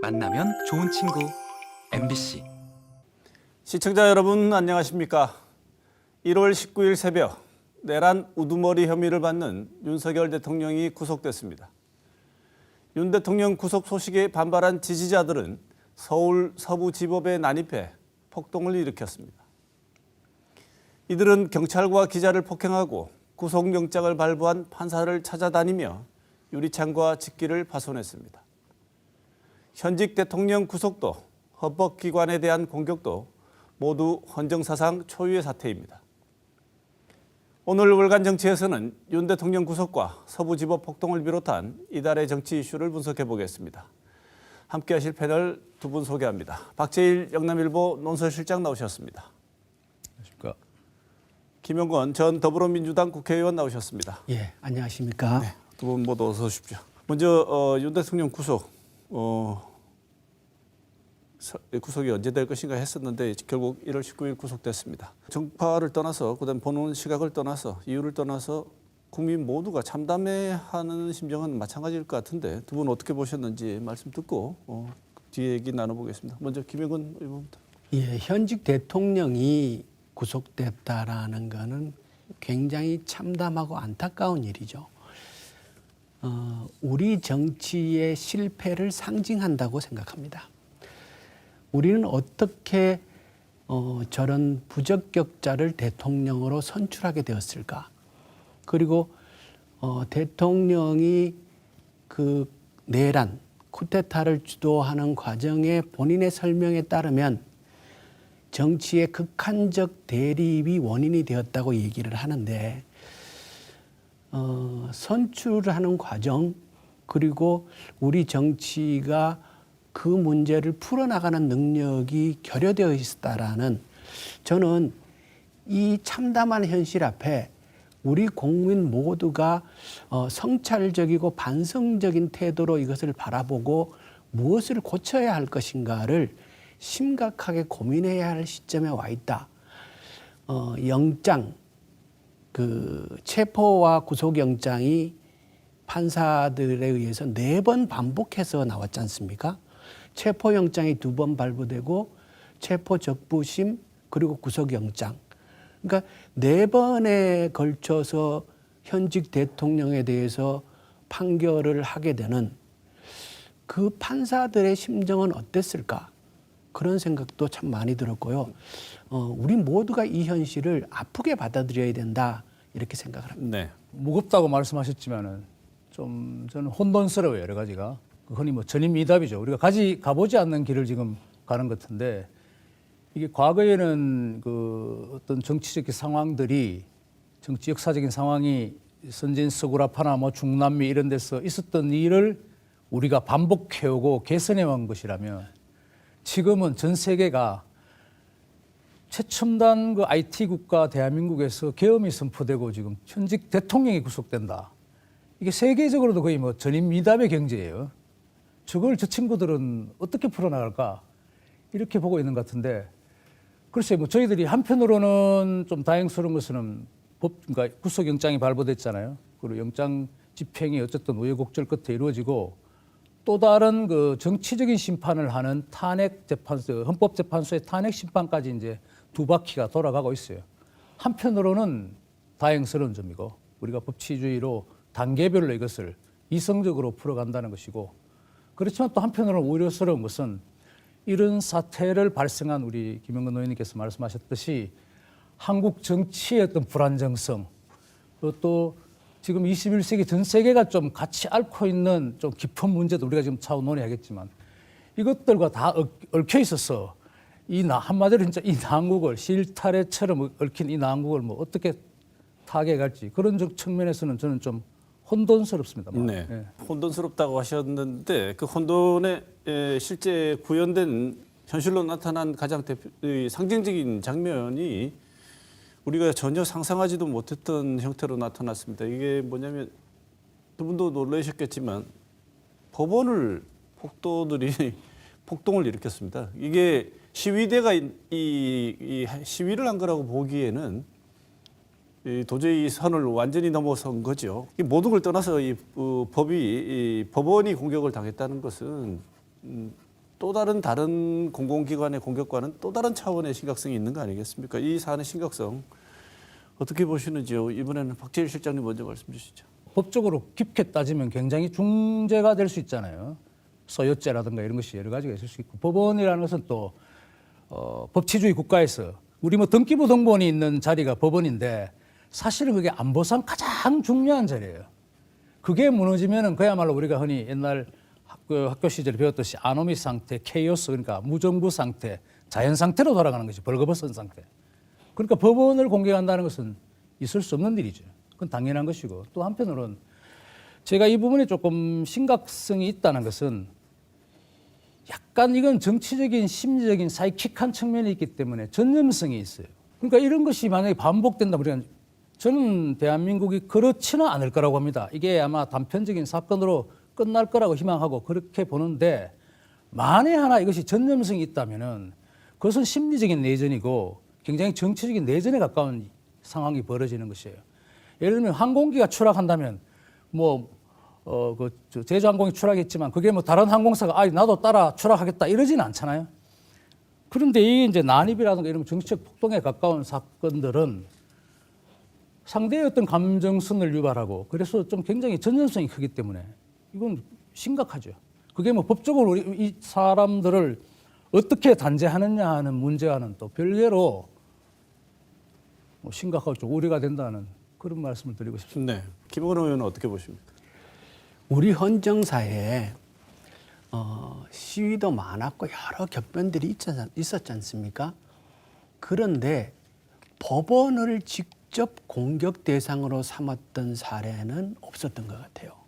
만나면 좋은 친구 MBC. 시청자 여러분 안녕하십니까? 1월 19일 새벽 내란 우두머리 혐의를 받는 윤석열 대통령이 구속됐습니다. 윤 대통령 구속 소식에 반발한 지지자들은 서울 서부지법에 난입해 폭동을 일으켰습니다. 이들은 경찰과 기자를 폭행하고 구속영장을 발부한 판사를 찾아다니며 유리창과 집기를 파손했습니다. 현직 대통령 구속도 헌법기관에 대한 공격도 모두 헌정사상 초유의 사태입니다. 오늘 월간 정치에서는 윤 대통령 구속과 서부지법 폭동을 비롯한 이달의 정치 이슈를 분석해 보겠습니다. 함께 하실 패널 두 분 소개합니다. 박재일 영남일보 논설실장 나오셨습니다. 안녕하십니까. 김영건 전 더불어민주당 국회의원 나오셨습니다. 예, 안녕하십니까. 네, 두 분 모두 어서 오십시오. 먼저 윤 대통령 구속, 구속이 언제 될 것인가 했었는데 결국 1월 19일 구속됐습니다. 정파를 떠나서 그다음 보는 시각을 떠나서 이유를 떠나서 국민 모두가 참담해하는 심정은 마찬가지일 것 같은데 두 분 어떻게 보셨는지 말씀 듣고 뒤에 얘기 나눠보겠습니다. 먼저 김영건 의원부터. 예, 현직 대통령이 구속됐다라는 것은 굉장히 참담하고 안타까운 일이죠. 우리 정치의 실패를 상징한다고 생각합니다. 우리는 어떻게 저런 부적격자를 대통령으로 선출하게 되었을까? 그리고 대통령이 그 내란, 쿠데타를 주도하는 과정에 본인의 설명에 따르면 정치의 극한적 대립이 원인이 되었다고 얘기를 하는데 선출하는 과정 그리고 우리 정치가 그 문제를 풀어나가는 능력이 결여되어 있었다라는 저는 이 참담한 현실 앞에 우리 국민 모두가 성찰적이고 반성적인 태도로 이것을 바라보고 무엇을 고쳐야 할 것인가를 심각하게 고민해야 할 시점에 와 있다. 영장, 체포와 구속영장이 판사들에 의해서 4번 반복해서 나왔지 않습니까? 체포영장이 2번 발부되고 체포적부심 그리고 구속영장. 그러니까 4번에 걸쳐서 현직 대통령에 대해서 판결을 하게 되는 그 판사들의 심정은 어땠을까? 그런 생각도 참 많이 들었고요. 우리 모두가 이 현실을 아프게 받아들여야 된다 이렇게 생각을 합니다. 네. 무겁다고 말씀하셨지만은 좀 저는 혼돈스러워요, 여러 가지가. 흔히 뭐 전임이답이죠. 우리가 가보지 않는 길을 지금 가는 것 같은데 이게 과거에는 그 어떤 정치적 상황들이 정치 역사적인 상황이 선진 서구라파나 뭐 중남미 이런 데서 있었던 일을 우리가 반복해오고 개선해 온 것이라면 지금은 전 세계가 최첨단 그 IT 국가 대한민국에서 계엄이 선포되고 지금 현직 대통령이 구속된다. 이게 세계적으로도 거의 뭐 전임 미담의 경제예요. 저걸 저 친구들은 어떻게 풀어나갈까 이렇게 보고 있는 것 같은데 글쎄요, 뭐 저희들이 한편으로는 좀 다행스러운 것은 그러니까 구속영장이 발부됐잖아요. 그리고 영장 집행이 어쨌든 우여곡절 끝에 이루어지고 또 다른 그 정치적인 심판을 하는 탄핵재판소, 헌법재판소의 탄핵 심판까지 이제 2바퀴가 돌아가고 있어요. 한편으로는 다행스러운 점이고 우리가 법치주의로 단계별로 이것을 이성적으로 풀어간다는 것이고 그렇지만 또 한편으로는 우려스러운 것은 이런 사태를 발생한 우리 김영건 의원님께서 말씀하셨듯이 한국 정치의 어떤 불안정성 또 지금 21세기 전 세계가 좀 같이 앓고 있는 좀 깊은 문제도 우리가 지금 차후 논의하겠지만 이것들과 다 얽혀 있어서 한마디로 진짜 이 난국을 실타래처럼 얽힌 이 난국을 뭐 어떻게 타개할지 그런 측면에서는 저는 좀 혼돈스럽습니다. 네. 네. 혼돈스럽다고 하셨는데 그 혼돈에 실제 구현된 현실로 나타난 가장 상징적인 장면이 우리가 전혀 상상하지도 못했던 형태로 나타났습니다. 이게 뭐냐면 두 분도 놀라셨겠지만 법원을 폭도들이 폭동을 일으켰습니다. 이게 시위대가 이 시위를 한 거라고 보기에는 도저히 선을 완전히 넘어선 거죠. 이 모든 걸 떠나서 이 법원이 공격을 당했다는 것은 또 다른 공공기관의 공격과는 또 다른 차원의 심각성이 있는 거 아니겠습니까? 이 사안의 심각성 어떻게 보시는지요? 이번에는 박재일 실장님 먼저 말씀 주시죠. 법적으로 깊게 따지면 굉장히 중죄가 될 수 있잖아요. 소유죄라든가 이런 것이 여러 가지가 있을 수 있고 법원이라는 것은 또 법치주의 국가에서 우리 뭐 등기부 등본이 있는 자리가 법원인데 사실은 그게 안보상 가장 중요한 자리예요. 그게 무너지면은 그야말로 우리가 흔히 옛날 학교 시절에 배웠듯이 아노미 상태, 케이오스 그러니까 무정부 상태, 자연 상태로 돌아가는 것이 벌거벗은 상태. 그러니까 법원을 공격한다는 것은 있을 수 없는 일이죠. 그건 당연한 것이고 또 한편으로는 제가 이 부분에 조금 심각성이 있다는 것은 약간 이건 정치적인 심리적인 사이킥한 측면이 있기 때문에 전념성이 있어요. 그러니까 이런 것이 만약에 반복된다면 우리가 저는 대한민국이 그렇지는 않을 거라고 합니다. 이게 아마 단편적인 사건으로 끝날 거라고 희망하고 그렇게 보는데 만에 하나 이것이 전념성이 있다면은 그것은 심리적인 내전이고 굉장히 정치적인 내전에 가까운 상황이 벌어지는 것이에요. 예를 들면 항공기가 추락한다면 제주항공이 추락했지만 그게 뭐 다른 항공사가 나도 따라 추락하겠다 이러지는 않잖아요. 그런데 이 이제 난입이라든가 이런 정치적 폭동에 가까운 사건들은 상대의 어떤 감정선을 유발하고 그래서 좀 굉장히 전념성이 크기 때문에 이건 심각하죠. 그게 뭐 법적으로 이 사람들을 어떻게 단죄하느냐 하는 문제와는 또 별개로 뭐 심각하고 좀 우려가 된다는 그런 말씀을 드리고 싶습니다. 네, 김홍근 의원은 어떻게 보십니까? 우리 헌정사에 시위도 많았고 여러 격변들이 있었지 않습니까? 그런데 법원을 직접 공격 대상으로 삼았던 사례는 없었던 것 같아요.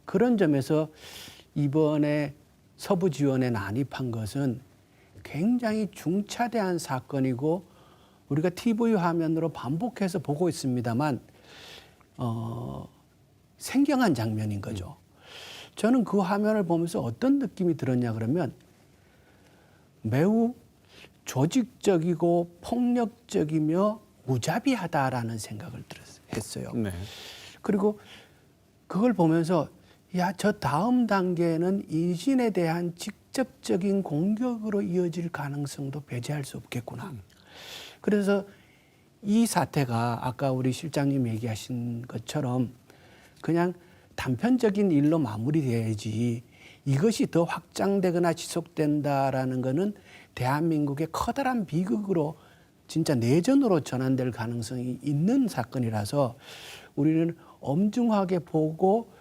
그런 점에서 이번에 서부지원에 난입한 것은 굉장히 중차대한 사건이고 우리가 TV 화면으로 반복해서 보고 있습니다만 생경한 장면인 거죠. 저는 그 화면을 보면서 어떤 느낌이 들었냐 그러면 매우 조직적이고 폭력적이며 무자비하다라는 생각을 했어요. 네. 그리고 그걸 보면서 저 다음 단계는 인신에 대한 직접적인 공격으로 이어질 가능성도 배제할 수 없겠구나. 그래서 이 사태가 아까 우리 실장님 얘기하신 것처럼 그냥 단편적인 일로 마무리돼야지 이것이 더 확장되거나 지속된다라는 거는 대한민국의 커다란 비극으로 진짜 내전으로 전환될 가능성이 있는 사건이라서 우리는 엄중하게 보고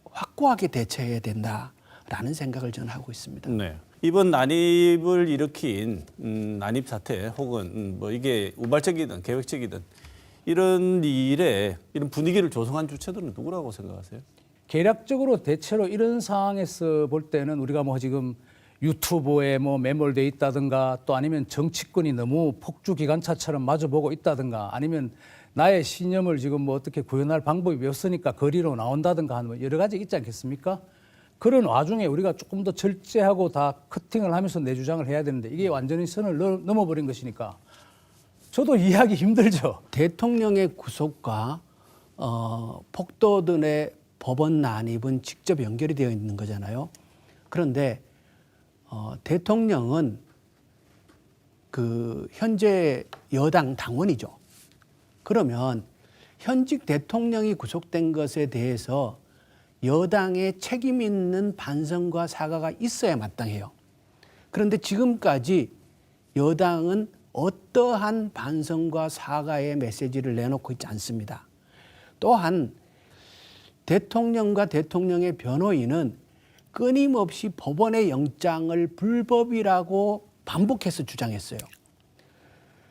확고하게 대처해야 된다라는 생각을 저는 하고 있습니다. 네. 이번 난입을 일으킨 난입 사태 혹은 뭐 이게 우발적이든 계획적이든 이런 일에 이런 분위기를 조성한 주체들은 누구라고 생각하세요? 계략적으로 대체로 이런 상황에서 볼 때는 우리가 뭐 지금 유튜브에 뭐 매몰돼 있다든가 또 아니면 정치권이 너무 폭주 기관차처럼 마주보고 있다든가 아니면 나의 신념을 지금 뭐 어떻게 구현할 방법이 없으니까 거리로 나온다든가 하는 여러 가지 있지 않겠습니까? 그런 와중에 우리가 조금 더 절제하고 다 커팅을 하면서 내 주장을 해야 되는데 이게 완전히 선을 넘어버린 것이니까 저도 이해하기 힘들죠. 대통령의 구속과 폭도들의 법원 난입은 직접 연결이 되어 있는 거잖아요. 그런데 대통령은 그 현재 여당 당원이죠. 그러면 현직 대통령이 구속된 것에 대해서 여당의 책임 있는 반성과 사과가 있어야 마땅해요. 그런데 지금까지 여당은 어떠한 반성과 사과의 메시지를 내놓고 있지 않습니다. 또한 대통령과 대통령의 변호인은 끊임없이 법원의 영장을 불법이라고 반복해서 주장했어요.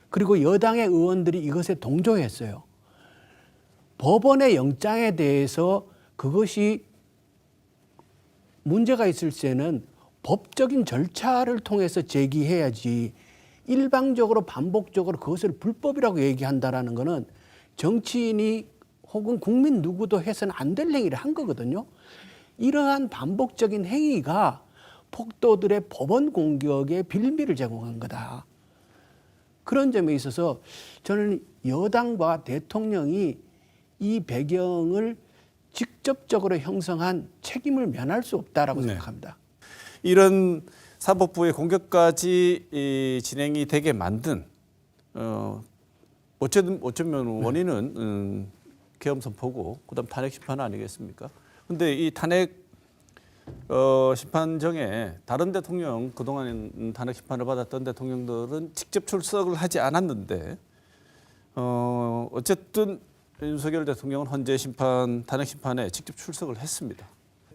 그리고 여당의 의원들이 이것에 동조했어요. 법원의 영장에 대해서 그것이 문제가 있을 때는 법적인 절차를 통해서 제기해야지 일방적으로 반복적으로 그것을 불법이라고 얘기한다라는 것은 정치인이 혹은 국민 누구도 해서는 안 될 행위를 한 거거든요. 이러한 반복적인 행위가 폭도들의 법원 공격에 빌미를 제공한 거다. 그런 점에 있어서 저는 여당과 대통령이 이 배경을 직접적으로 형성한 책임을 면할 수 없다라고 생각합니다. 이런 사법부의 공격까지 진행이 되게 만든 어쩌면 원인은 계엄 선포고 그다음 탄핵 심판 아니겠습니까? 근데 이 탄핵 심판정에 다른 대통령 그동안 탄핵 심판을 받았던 대통령들은 직접 출석을 하지 않았는데 어쨌든 윤석열 대통령은 헌재 심판 탄핵 심판에 직접 출석을 했습니다.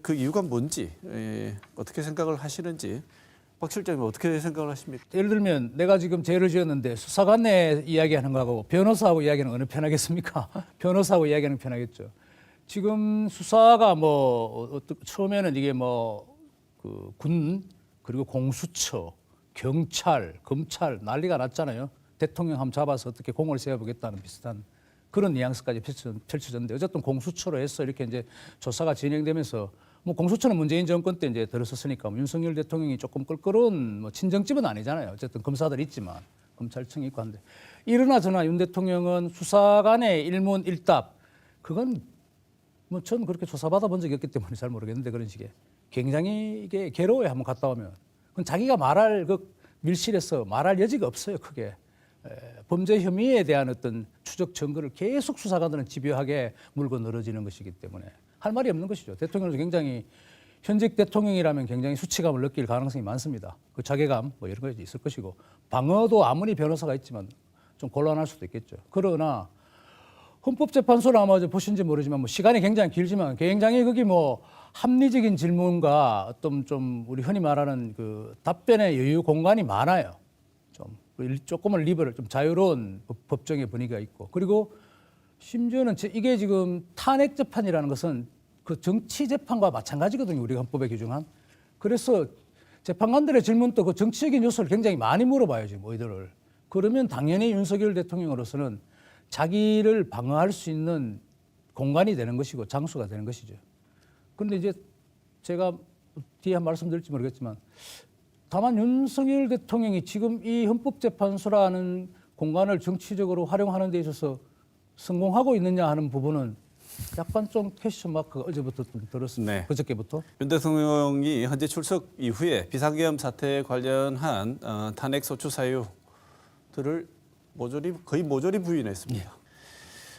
그 이유가 뭔지 어떻게 생각을 하시는지 박 실장님 어떻게 생각을 하십니까? 예를 들면 내가 지금 죄를 지었는데 수사관에 이야기하는 거하고 변호사하고 이야기하는 어느 편하겠습니까? 변호사하고 이야기하는 편하겠죠. 지금 수사가 처음에는 이게 그 군 그리고 공수처, 경찰, 검찰 난리가 났잖아요. 대통령 한번 잡아서 어떻게 공을 세워보겠다는 비슷한 그런 뉘앙스까지 펼쳐졌는데 어쨌든 공수처로 해서 이렇게 이제 조사가 진행되면서 공수처는 문재인 정권 때 이제 들어섰으니까 윤석열 대통령이 조금 껄끄러운 친정집은 아니잖아요. 어쨌든 검사들 있지만 검찰청이 있고 한데 이러나 저러나 윤 대통령은 수사관의 일문일답 그건 전 그렇게 조사받아 본 적이 없기 때문에 잘 모르겠는데 그런 식의 굉장히 이게 괴로워요. 한번 갔다 오면 그건 자기가 말할 그 밀실에서 말할 여지가 없어요. 크게 범죄 혐의에 대한 어떤 추적 증거를 계속 수사관들은 집요하게 물고 늘어지는 것이기 때문에 할 말이 없는 것이죠. 대통령도 굉장히 현직 대통령이라면 굉장히 수치감을 느낄 가능성이 많습니다. 그 자괴감 이런 것이 있을 것이고 방어도 아무리 변호사가 있지만 좀 곤란할 수도 있겠죠. 그러나 헌법재판소를 아마 보신지 모르지만 시간이 굉장히 길지만 굉장히 거기 합리적인 질문과 어떤 좀 우리 흔히 말하는 그 답변의 여유 공간이 많아요. 조금은 리버럴, 좀 자유로운 법정의 분위기가 있고 그리고 심지어는 이게 지금 탄핵 재판이라는 것은 그 정치 재판과 마찬가지거든요. 우리가 헌법에 규정한. 그래서 재판관들의 질문도 그 정치적인 요소를 굉장히 많이 물어봐요. 지금 의도를. 그러면 당연히 윤석열 대통령으로서는 자기를 방어할 수 있는 공간이 되는 것이고 장수가 되는 것이죠. 그런데 이제 제가 뒤에 한 말씀드릴지 모르겠지만 다만 윤석열 대통령이 지금 이 헌법재판소라는 공간을 정치적으로 활용하는 데 있어서 성공하고 있느냐 하는 부분은 약간 좀 퀘스천 마크가 어제부터 좀 들었습니다. 네. 그저께부터. 윤 대통령이 현재 출석 이후에 비상계엄 사태에 관련한 탄핵 소추 사유들을 거의 모조리 부인했습니다.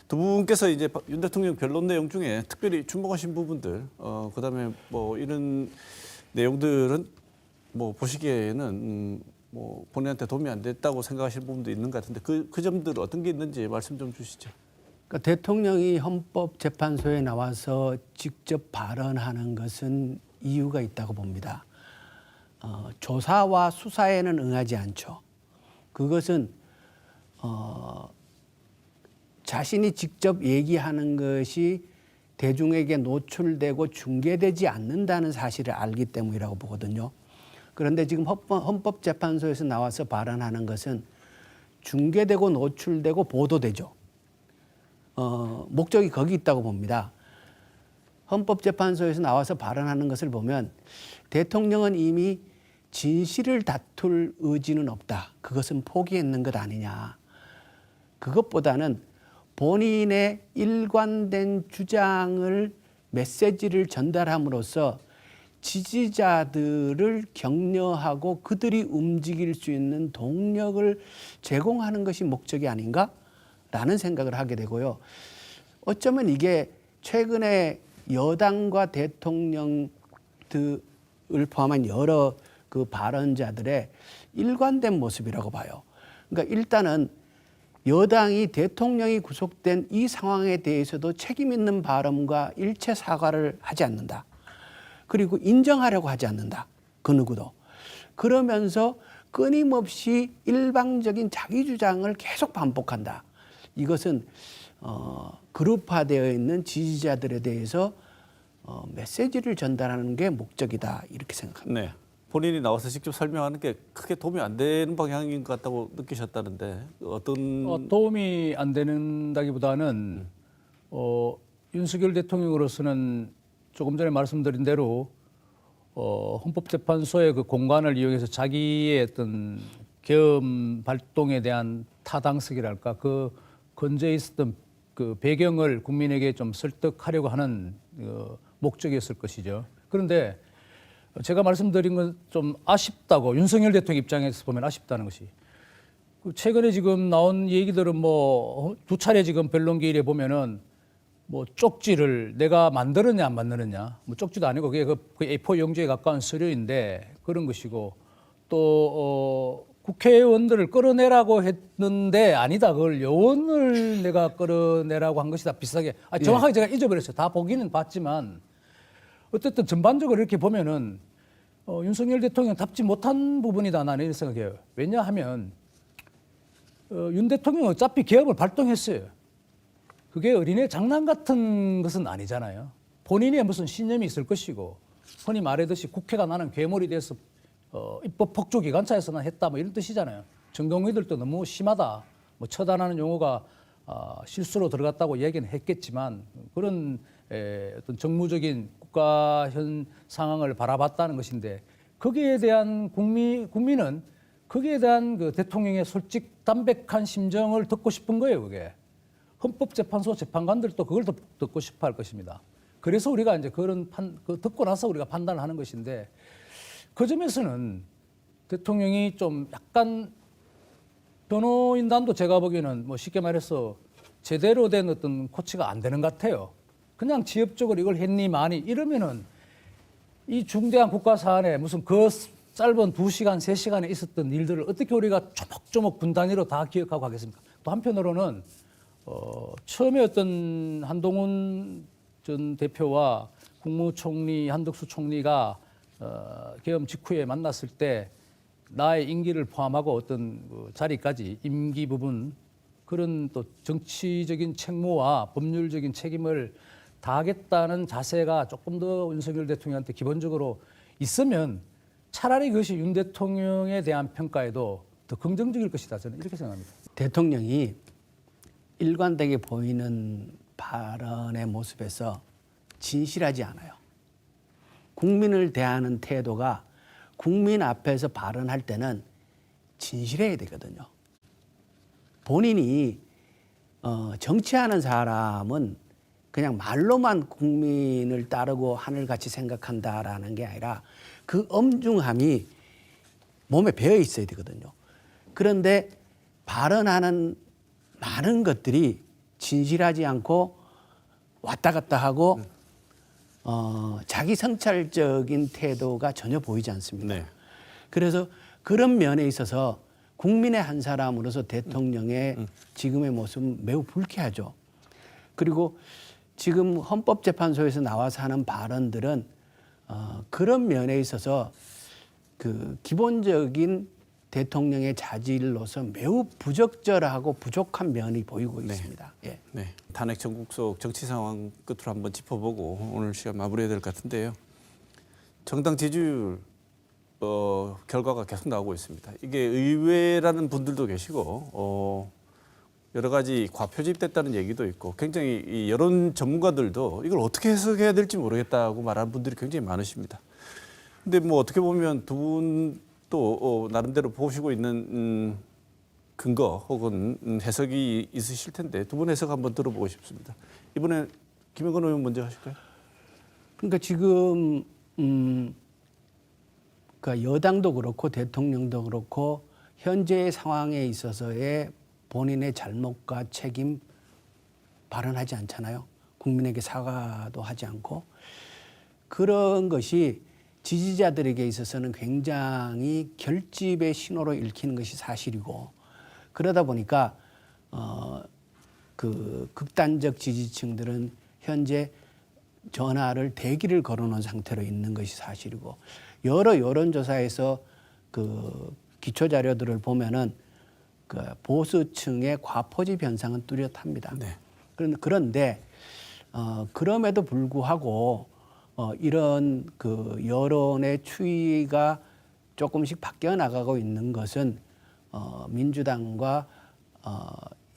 두 분께서 이제 윤 대통령 변론 내용 중에 특별히 주목하신 부분들, 그다음에 이런 내용들은 보시기에는 본인한테 도움이 안 됐다고 생각하시는 부분도 있는 것 같은데 그 점들 어떤 게 있는지 말씀 좀 주시죠. 그러니까 대통령이 헌법재판소에 나와서 직접 발언하는 것은 이유가 있다고 봅니다. 조사와 수사에는 응하지 않죠. 그것은 자신이 직접 얘기하는 것이 대중에게 노출되고 중계되지 않는다는 사실을 알기 때문이라고 보거든요. 그런데 지금 헌법재판소에서 나와서 발언하는 것은 중계되고 노출되고 보도되죠. 목적이 거기 있다고 봅니다. 헌법재판소에서 나와서 발언하는 것을 보면 대통령은 이미 진실을 다툴 의지는 없다. 그것은 포기했는 것 아니냐. 그것보다는 본인의 일관된 주장을 메시지를 전달함으로써 지지자들을 격려하고 그들이 움직일 수 있는 동력을 제공하는 것이 목적이 아닌가라는 생각을 하게 되고요. 어쩌면 이게 최근에 여당과 대통령들을 포함한 여러 그 발언자들의 일관된 모습이라고 봐요. 그러니까 일단은 여당이 대통령이 구속된 이 상황에 대해서도 책임 있는 발언과 일체 사과를 하지 않는다. 그리고 인정하려고 하지 않는다. 그 누구도. 그러면서 끊임없이 일방적인 자기 주장을 계속 반복한다. 이것은 그룹화되어 있는 지지자들에 대해서 메시지를 전달하는 게 목적이다. 이렇게 생각합니다. 네. 본인이 나와서 직접 설명하는 게 크게 도움이 안 되는 방향인 것 같다고 느끼셨다는데 어떤 도움이 안 되는다기보다는 윤석열 대통령으로서는 조금 전에 말씀드린 대로 헌법재판소의 그 공간을 이용해서 자기의 어떤 계엄 발동에 대한 타당성이랄까 그 건재해 있었던 그 배경을 국민에게 좀 설득하려고 하는 목적이었을 것이죠. 그런데 제가 말씀드린 건 좀 아쉽다고 윤석열 대통령 입장에서 보면 아쉽다는 것이 그 최근에 지금 나온 얘기들은 뭐 두 차례 지금 변론기일에 보면은 뭐 쪽지를 내가 만들었냐 안 만들었냐 뭐 쪽지도 아니고 그게 그 A4 용지에 가까운 서류인데 그런 것이고 또 국회의원들을 끌어내라고 했는데 아니다 그걸 요원을 내가 끌어내라고 한 것이다 비슷하게 정확하게 제가 잊어버렸어요. 다 보기는 봤지만 어쨌든 전반적으로 이렇게 보면은 윤석열 대통령 답지 못한 부분이다 나는 이런 생각해요. 왜냐하면 윤 대통령은 어차피 계엄을 발동했어요. 그게 어린애 장난 같은 것은 아니잖아요. 본인이 무슨 신념이 있을 것이고 흔히 말하듯이 국회가 나는 괴물이 돼서 입법 폭조 기관차에서는 했다 뭐 이런 뜻이잖아요. 전공의들도 너무 심하다. 뭐 처단하는 용어가 실수로 들어갔다고 얘기는 했겠지만 그런 어떤 정무적인 국가 현 상황을 바라봤다는 것인데 거기에 대한 국민은 거기에 대한 그 대통령의 솔직 담백한 심정을 듣고 싶은 거예요. 그게 헌법재판소 재판관들도 그걸 듣고 싶어할 것입니다. 그래서 우리가 이제 그런 듣고 나서 우리가 판단을 하는 것인데 그 점에서는 대통령이 좀 약간 변호인단도 제가 보기에는 뭐 쉽게 말해서 제대로 된 어떤 코치가 안 되는 것 같아요. 그냥 지엽적으로 이걸 했니 마니 이러면은 이 중대한 국가 사안에 무슨 그 짧은 2시간, 3시간에 있었던 일들을 어떻게 우리가 조목조목 분 단위로 다 기억하고 하겠습니까? 또 한편으로는 처음에 어떤 한동훈 전 대표와 국무총리 한덕수 총리가 계엄 직후에 만났을 때 나의 임기를 포함하고 어떤 그 자리까지 임기 부분 그런 또 정치적인 책무와 법률적인 책임을 다하겠다는 자세가 조금 더 윤석열 대통령한테 기본적으로 있으면 차라리 그것이 윤 대통령에 대한 평가에도 더 긍정적일 것이다. 저는 이렇게 생각합니다. 대통령이 일관되게 보이는 발언의 모습에서 진실하지 않아요. 국민을 대하는 태도가 국민 앞에서 발언할 때는 진실해야 되거든요. 본인이 정치하는 사람은 그냥 말로만 국민을 따르고 하늘같이 생각한다라는 게 아니라 그 엄중함이 몸에 배어 있어야 되거든요. 그런데 발언하는 많은 것들이 진실하지 않고 왔다 갔다 하고 자기 성찰적인 태도가 전혀 보이지 않습니다. 네. 그래서 그런 면에 있어서 국민의 한 사람으로서 대통령의 지금의 모습은 매우 불쾌하죠. 그리고 지금 헌법재판소에서 나와서 하는 발언들은 그런 면에 있어서 그 기본적인 대통령의 자질로서 매우 부적절하고 부족한 면이 보이고 있습니다. 예. 네. 탄핵 전국 속 정치 상황 끝으로 한번 짚어보고 오늘 시간 마무리해야 될 것 같은데요. 정당 지지율 결과가 계속 나오고 있습니다. 이게 의외라는 분들도 계시고 여러 가지 과표집됐다는 얘기도 있고 굉장히 이 여론 전문가들도 이걸 어떻게 해석해야 될지 모르겠다고 말하는 분들이 굉장히 많으십니다. 근데 뭐 어떻게 보면 두 분도 나름대로 보시고 있는 근거 혹은 해석이 있으실 텐데 두 분 해석 한번 들어보고 싶습니다. 이번에 김영건 의원 먼저 하실까요? 그러니까 지금 그러니까 여당도 그렇고 대통령도 그렇고 현재의 상황에 있어서의 본인의 잘못과 책임 발언하지 않잖아요. 국민에게 사과도 하지 않고 그런 것이 지지자들에게 있어서는 굉장히 결집의 신호로 읽히는 것이 사실이고 그러다 보니까 그 극단적 지지층들은 현재 전화를 대기를 걸어놓은 상태로 있는 것이 사실이고 여러 여론조사에서 그 기초 자료들을 보면은 그 보수층의 과포집 현상은 뚜렷합니다. 네. 그런데 그럼에도 불구하고 이런 그 여론의 추이가 조금씩 바뀌어 나가고 있는 것은 민주당과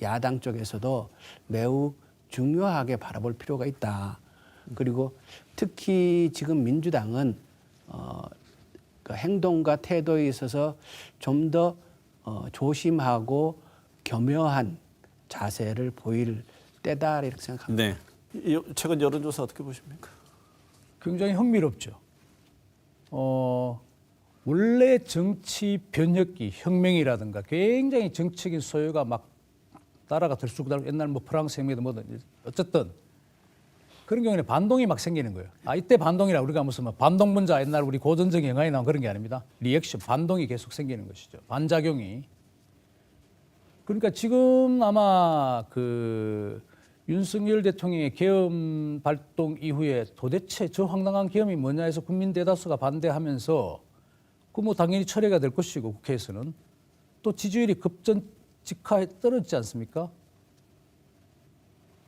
야당 쪽에서도 매우 중요하게 바라볼 필요가 있다. 그리고 특히 지금 민주당은 그 행동과 태도에 있어서 좀 더 조심하고 겸허한 자세를 보일 때다 이렇게 생각합니다. 네. 최근 여론조사 어떻게 보십니까? 굉장히 흥미롭죠. 원래 정치 변혁기, 혁명이라든가 굉장히 정치적인 소요가 막 나라가 들쑥달쑥 옛날 뭐 프랑스 혁명이든 뭐든 어쨌든 그런 경우에는 반동이 막 생기는 거예요. 이때 반동이라 우리가 무슨 뭐 반동분자 옛날 우리 고전적 영화에 나온 그런 게 아닙니다. 리액션, 반동이 계속 생기는 것이죠. 반작용이. 그러니까 지금 아마 그 윤석열 대통령의 계엄 발동 이후에 도대체 저 황당한 계엄이 뭐냐 해서 국민 대다수가 반대하면서 그 뭐 당연히 철회가 될 것이고 국회에서는 또 지지율이 급전직하에 떨어지지 않습니까?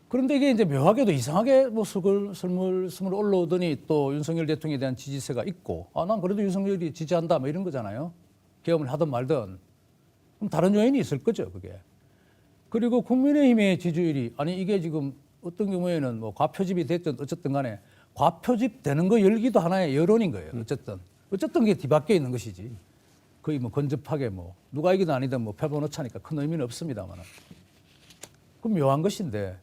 그런데 이게 이제 묘하게도 이상하게 뭐 스물 올라오더니 또 윤석열 대통령에 대한 지지세가 있고 난 그래도 윤석열이 지지한다 뭐 이런 거잖아요. 계엄을 하든 말든. 그럼 다른 요인이 있을 거죠, 그게. 그리고 국민의힘의 지지율이 이게 지금 어떤 경우에는 뭐 과표집이 됐든 어쨌든 간에 과표집 되는 거 열기도 하나의 여론인 거예요. 어쨌든 그게 뒤바뀌어 있는 것이지. 거의 뭐 건접하게 뭐 누가 이기든 아니든 뭐 표본 오차니까 큰 의미는 없습니다만. 그럼 묘한 것인데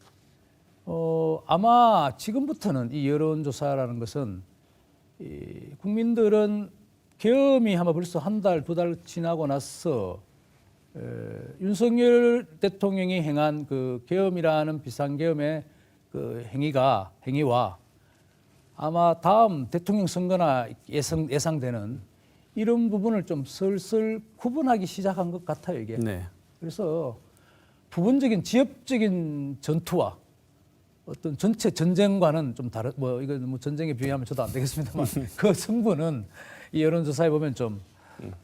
아마 지금부터는 이 여론조사라는 것은 국민들은 계엄이 아마 벌써 한 달, 두 달 지나고 나서 윤석열 대통령이 행한 그 계엄이라는 비상계엄의 그 행위와 아마 다음 대통령 선거나 예상되는 이런 부분을 좀 슬슬 구분하기 시작한 것 같아요, 이게. 네. 그래서 부분적인 지역적인 전투와 어떤 전체 전쟁과는 좀 다른, 이거 뭐 전쟁에 비유하면 저도 안 되겠습니다만 그 성분은 이 여론조사에 보면 좀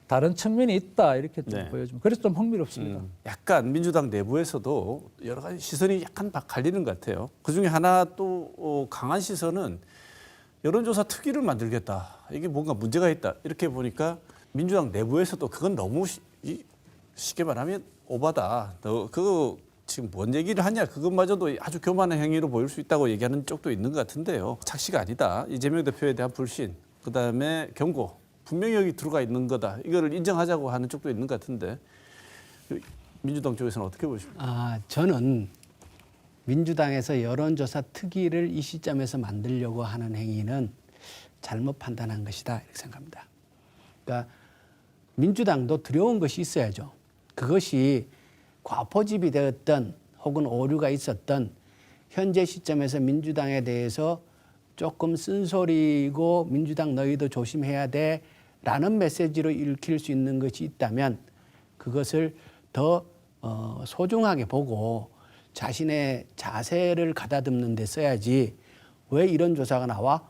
다른 측면이 있다 이렇게 좀 네. 보여주면 그래서 좀 흥미롭습니다. 약간 민주당 내부에서도 여러 가지 시선이 약간 갈리는 것 같아요. 그중에 하나 또 강한 시선은 여론조사 특위를 만들겠다. 이게 뭔가 문제가 있다. 이렇게 보니까 민주당 내부에서도 그건 너무 쉽게 말하면 오바다. 너 그거 지금 뭔 얘기를 하냐. 그것마저도 아주 교만한 행위로 보일 수 있다고 얘기하는 쪽도 있는 것 같은데요. 착시가 아니다. 이재명 대표에 대한 불신, 그다음에 경고. 분명히 여기 들어가 있는 거다. 이거를 인정하자고 하는 쪽도 있는 것 같은데 민주당 쪽에서는 어떻게 보십니까? 저는 민주당에서 여론조사 특위를 이 시점에서 만들려고 하는 행위는 잘못 판단한 것이다 이렇게 생각합니다. 그러니까 민주당도 두려운 것이 있어야죠. 그것이 과포집이 되었던 혹은 오류가 있었던 현재 시점에서 민주당에 대해서 조금 쓴소리고 민주당 너희도 조심해야 돼라는 메시지로 읽힐 수 있는 것이 있다면 그것을 더 소중하게 보고 자신의 자세를 가다듬는 데 써야지 왜 이런 조사가 나와?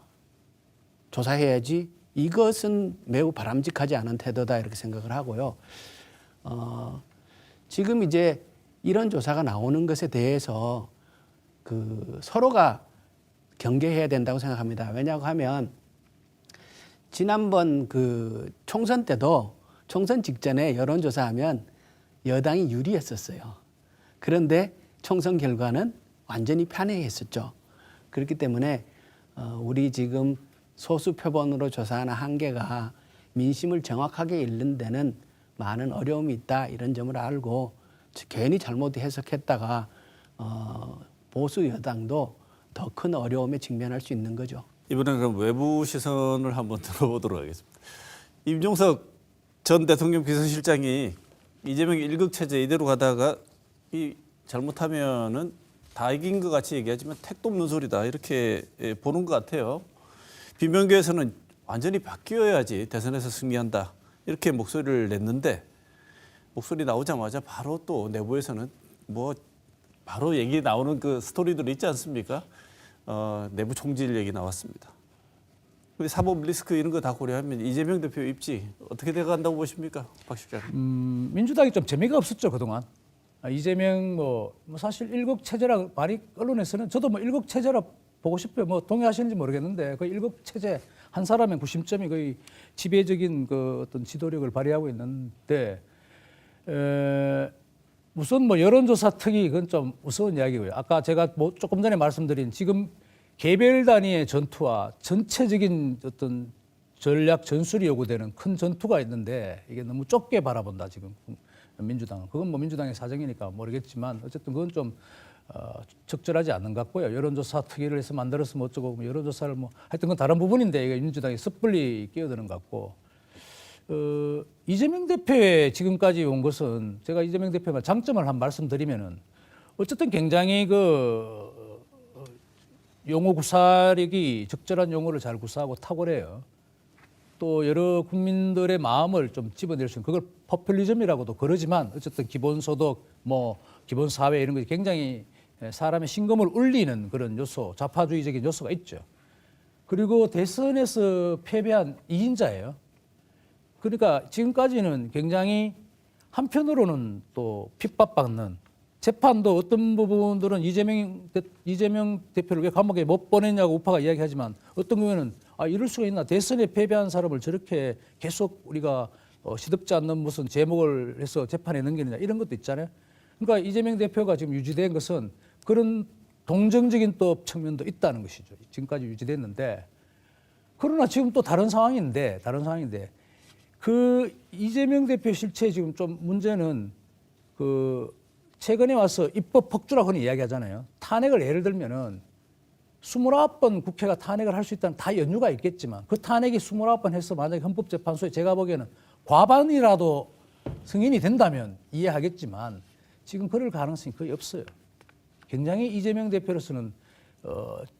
조사해야지. 이것은 매우 바람직하지 않은 태도다 이렇게 생각을 하고요. 지금 이제 이런 조사가 나오는 것에 대해서 그 서로가 경계해야 된다고 생각합니다. 왜냐고 하면 지난번 그 총선 때도 총선 직전에 여론조사하면 여당이 유리했었어요. 그런데 총선 결과는 완전히 편애했었죠. 그렇기 때문에 우리 지금 소수 표본으로 조사하는 한계가 민심을 정확하게 읽는 데는 많은 어려움이 있다 이런 점을 알고 괜히 잘못 해석했다가 보수 여당도 더 큰 어려움에 직면할 수 있는 거죠. 이번에는 그럼 외부 시선을 한번 들어보도록 하겠습니다. 임종석 전 대통령 비서실장이 이재명 일극 체제 이대로 가다가 잘못하면은 다 이긴 것 같이 얘기하지만 택도 없는 소리다 이렇게 보는 것 같아요. 비명계에서는 완전히 바뀌어야지 대선에서 승리한다 이렇게 목소리를 냈는데 목소리 나오자마자 바로 또 내부에서는 뭐 바로 얘기 나오는 그 스토리들이 있지 않습니까? 내부 총질 얘기 나왔습니다. 사법 리스크 이런 거 다 고려하면 이재명 대표 입지 어떻게 돼간다고 보십니까, 박 실장님? 민주당이 좀 재미가 없었죠 그동안. 이재명 뭐 사실 일국 체제라 말이 언론에서는 저도 뭐 일국 체제라 보고 싶어요. 뭐 동의하시는지 모르겠는데 그 일국 체제 한 사람의 구심점이 거의 지배적인 그 어떤 지도력을 발휘하고 있는데 우선 뭐 여론조사 특위 그건 좀 우스운 이야기고요. 아까 제가 뭐 조금 전에 말씀드린 지금 개별 단위의 전투와 전체적인 어떤 전략 전술이 요구되는 큰 전투가 있는데 이게 너무 좁게 바라본다 지금 민주당은. 그건 뭐 민주당의 사정이니까 모르겠지만 어쨌든 그건 좀 적절하지 않는 것 같고요. 여론조사 특위를 해서 만들어서 뭐 어쩌고 뭐 여론조사를 뭐 하여튼 건 다른 부분인데 이게 민주당이 섣불리 끼어드는 것 같고 이재명 대표의 지금까지 온 것은 제가 이재명 대표가 장점을 한 말씀드리면은 어쨌든 굉장히 그 용어 구사력이 적절한 용어를 잘 구사하고 탁월해요. 또 여러 국민들의 마음을 좀 집어낼 수 있는 그걸 포퓰리즘이라고도 그러지만 어쨌든 기본소득, 뭐 기본사회 이런 것이 굉장히 사람의 심금을 울리는 그런 요소, 좌파주의적인 요소가 있죠. 그리고 대선에서 패배한 2인자예요. 그러니까 지금까지는 굉장히 한편으로는 또 핍박받는 재판도 어떤 부분들은 이재명 대표를 왜 감옥에 못 보냈냐고 우파가 이야기하지만 어떤 경우에는 이럴 수가 있나 대선에 패배한 사람을 저렇게 계속 우리가 시덥지 않는 무슨 제목을 해서 재판에 넘기느냐 이런 것도 있잖아요. 그러니까 이재명 대표가 지금 유지된 것은 그런 동정적인 또 측면도 있다는 것이죠. 지금까지 유지됐는데 그러나 지금 또 다른 상황인데 그 이재명 대표 실체 지금 좀 문제는 그 최근에 와서 입법 폭주라고 흔히 이야기하잖아요. 탄핵을 예를 들면은 29번 국회가 탄핵을 할 수 있다는 다 연유가 있겠지만 그 탄핵이 29번 해서 만약에 헌법재판소에 제가 보기에는 과반이라도 승인이 된다면 이해하겠지만 지금 그럴 가능성이 거의 없어요. 굉장히 이재명 대표로서는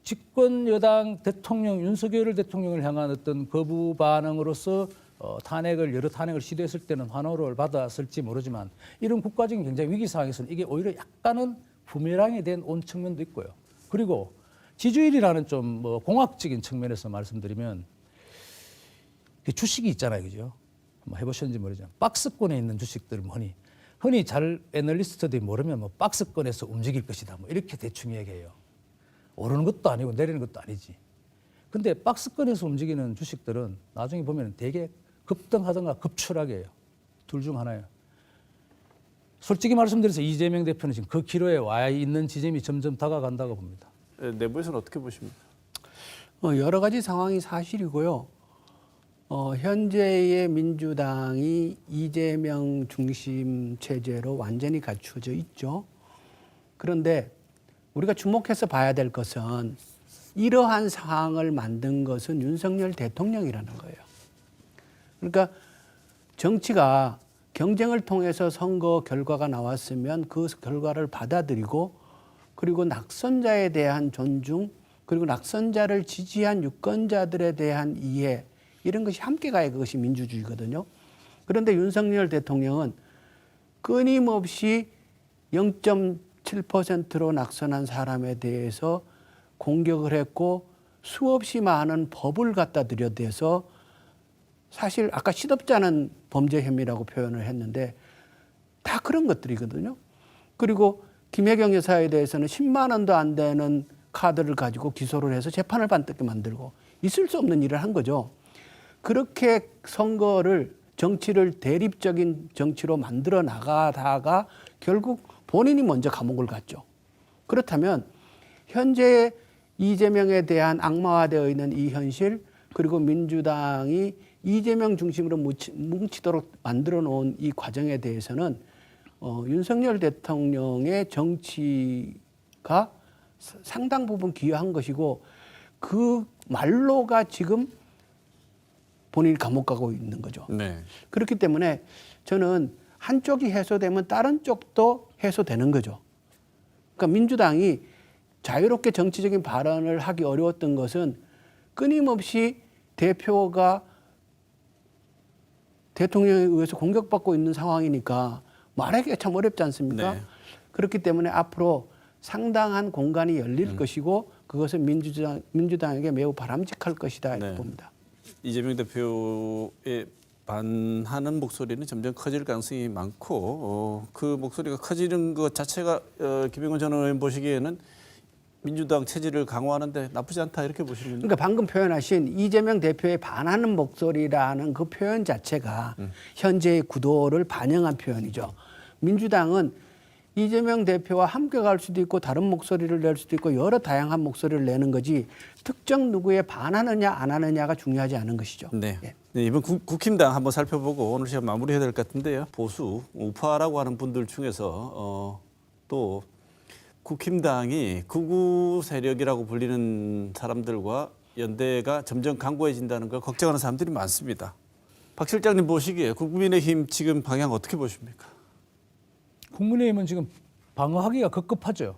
집권 여당 대통령 윤석열 대통령을 향한 어떤 거부 반응으로서 여러 탄핵을 시도했을 때는 환호를 받았을지 모르지만 이런 국가적인 굉장히 위기 상황에서는 이게 오히려 약간은 부메랑이 된 온 측면도 있고요. 그리고 지주율이라는 좀 뭐 공학적인 측면에서 말씀드리면 주식이 있잖아요, 그죠? 뭐 해보셨는지 모르지만 박스권에 있는 주식들은 흔히 잘 애널리스트들이 모르면 뭐 박스권에서 움직일 것이다, 뭐 이렇게 대충 얘기해요. 오르는 것도 아니고 내리는 것도 아니지. 근데 박스권에서 움직이는 주식들은 나중에 보면 되게 급등하든가 급추락해요. 둘 중 하나예요. 솔직히 말씀드려서 이재명 대표는 지금 그 기로에 와 있는 지점이 점점 다가간다고 봅니다. 내부에서는 어떻게 보십니까? 여러 가지 상황이 사실이고요. 현재의 민주당이 이재명 중심 체제로 완전히 갖추어져 있죠. 그런데 우리가 주목해서 봐야 될 것은 이러한 상황을 만든 것은 윤석열 대통령이라는 거예요. 그러니까 정치가 경쟁을 통해서 선거 결과가 나왔으면 그 결과를 받아들이고 그리고 낙선자에 대한 존중 그리고 낙선자를 지지한 유권자들에 대한 이해 이런 것이 함께 가야 그것이 민주주의거든요. 그런데 윤석열 대통령은 끊임없이 0.7%로 낙선한 사람에 대해서 공격을 했고 수없이 많은 법을 갖다 들여대서 사실 아까 시덥지 않은 범죄 혐의라고 표현을 했는데 다 그런 것들이거든요. 그리고 김혜경 여사에 대해서는 10만 원도 안 되는 카드를 가지고 기소를 해서 재판을 받게 만들고 있을 수 없는 일을 한 거죠. 그렇게 선거를 정치를 대립적인 정치로 만들어 나가다가 결국 본인이 먼저 감옥을 갔죠. 그렇다면 현재 이재명에 대한 악마화되어 있는 이 현실 그리고 민주당이 이재명 중심으로 뭉치도록 만들어 놓은 이 과정에 대해서는 윤석열 대통령의 정치가 상당 부분 기여한 것이고 그 말로가 지금 본인이 감옥 가고 있는 거죠. 네. 그렇기 때문에 저는 한쪽이 해소되면 다른 쪽도 해소되는 거죠. 그러니까 민주당이 자유롭게 정치적인 발언을 하기 어려웠던 것은 끊임없이 대표가 대통령에 의해서 공격받고 있는 상황이니까 말하기가 참 어렵지 않습니까? 네. 그렇기 때문에 앞으로 상당한 공간이 열릴 것이고 그것은 민주당에게 매우 바람직할 것이다 이렇게 네. 봅니다. 이재명 대표에 반하는 목소리는 점점 커질 가능성이 많고 그 목소리가 커지는 것 자체가 김영건 전 의원 보시기에는 민주당 체질을 강화하는데 나쁘지 않다 이렇게 보시는 거죠? 그러니까 방금 표현하신 이재명 대표에 반하는 목소리라는 그 표현 자체가 현재의 구도를 반영한 표현이죠. 민주당은 이재명 대표와 함께 갈 수도 있고 다른 목소리를 낼 수도 있고 여러 다양한 목소리를 내는 거지 특정 누구에 반하느냐 안 하느냐가 중요하지 않은 것이죠. 네. 예. 네, 이번 국힘당 한번 살펴보고 오늘 시간 마무리해야 될 것 같은데요. 보수 우파라고 하는 분들 중에서 또 국힘당이 극우 세력이라고 불리는 사람들과 연대가 점점 강고해진다는 걸 걱정하는 사람들이 많습니다. 박 실장님 보시기에 국민의힘 지금 방향 어떻게 보십니까? 국민의힘은 지금 방어하기가 급급하죠.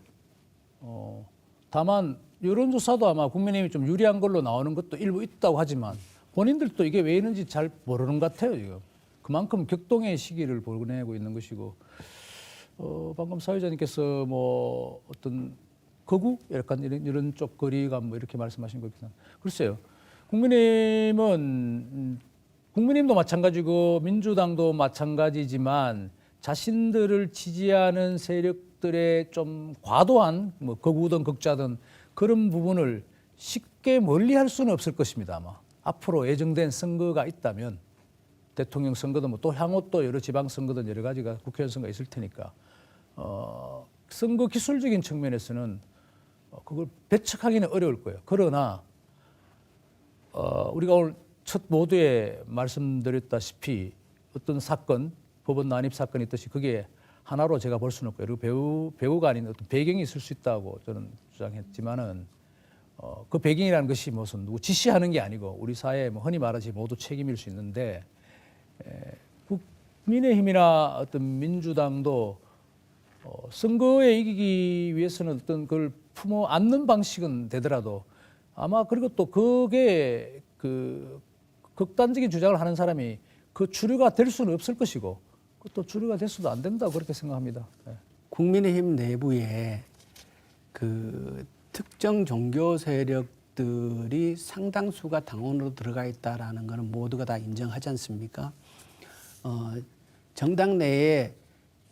다만 여론조사도 아마 국민의힘이 좀 유리한 걸로 나오는 것도 일부 있다고 하지만 본인들도 이게 왜 이런지 잘 모르는 것 같아요. 지금 그만큼 격동의 시기를 보내고 있는 것이고 방금 사회자님께서 뭐 어떤 거구 약간 이런 쪽 거리감 뭐 이렇게 말씀하신 것 같긴 글쎄요. 국민의힘도 마찬가지고 민주당도 마찬가지지만 자신들을 지지하는 세력들의 좀 과도한 뭐 극우든 극자든 그런 부분을 쉽게 멀리할 수는 없을 것입니다. 아마 앞으로 예정된 선거가 있다면 대통령 선거든 뭐 또 향후 또 여러 지방 선거든 여러 가지가 국회의원 선거가 있을 테니까 선거 기술적인 측면에서는 그걸 배척하기는 어려울 거예요. 그러나 우리가 오늘 첫 모두에 말씀드렸다시피 어떤 사건, 법원 난입 사건이 있듯이 그게 하나로 제가 볼 수는 없고요. 그리고 배우가 아닌 어떤 배경이 있을 수 있다고 저는 주장했지만은 그 배경이라는 것이 무슨 누구 지시하는 게 아니고 우리 사회에 뭐 흔히 말하지 모두 책임일 수 있는데 국민의힘이나 어떤 민주당도 선거에 이기기 위해서는 어떤 그걸 품어 안는 방식은 되더라도 아마 그리고 또 그게 그 극단적인 주장을 하는 사람이 그 주류가 될 수는 없을 것이고 또 주류가 됐어도 안 된다고 그렇게 생각합니다. 네. 국민의힘 내부에 그 특정 종교 세력들이 상당수가 당원으로 들어가 있다라는 것은 모두가 다 인정하지 않습니까? 정당 내에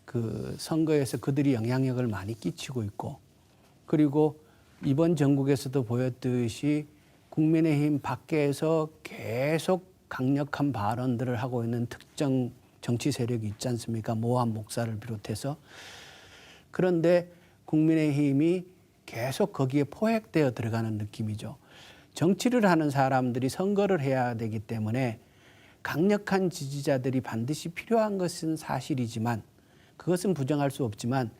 그 선거에서 그들이 영향력을 많이 끼치고 있고 그리고 이번 전국에서도 보였듯이 국민의힘 밖에서 계속 강력한 발언들을 하고 있는 특정 정치 세력이 있지 않습니까? 모함 목사를 비롯해서. 그런데 국민의힘이 계속 거기에 포획되어 들어가는 느낌이죠. 정치를 하는 사람들이 선거를 해야 되기 때문에 강력한 지지자들이 반드시 필요한 것은 사실이지만 그것은 부정할 수 없지만